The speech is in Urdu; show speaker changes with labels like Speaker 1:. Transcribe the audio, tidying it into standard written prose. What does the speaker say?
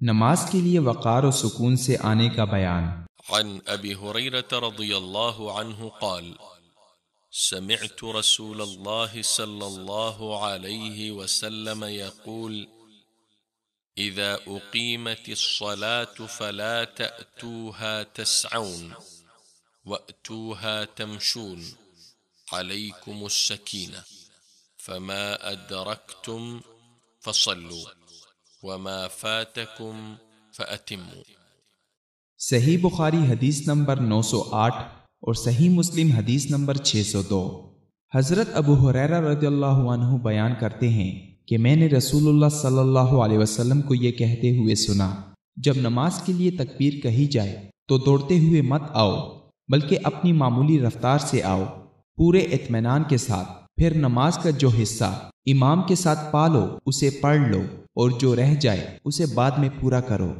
Speaker 1: نماز کے لیے وقار و سکون سے آنے کا بیان۔
Speaker 2: عن ابی ہریرہ رضی اللہ عنہ قال سمعت رسول اللہ صلی اللہ علیہ وسلم يقول اذا اقیمت الصلاة فلا تأتوها تسعون وأتوها تمشون عليكم السكينة فما أدركتم فصلوا وما فاتكم فأتموا۔
Speaker 1: صحیح بخاری حدیث نمبر 908 اور صحیح مسلم حدیث نمبر 602۔ حضرت ابو ہریرہ رضی اللہ عنہ بیان کرتے ہیں کہ میں نے رسول اللہ صلی اللہ علیہ وسلم کو یہ کہتے ہوئے سنا، جب نماز کے لیے تکبیر کہی جائے تو دوڑتے ہوئے مت آؤ، بلکہ اپنی معمولی رفتار سے آؤ، پورے اطمینان کے ساتھ۔ پھر نماز کا جو حصہ امام کے ساتھ پالو اسے پڑھ لو، اور جو رہ جائے اسے بعد میں پورا کرو۔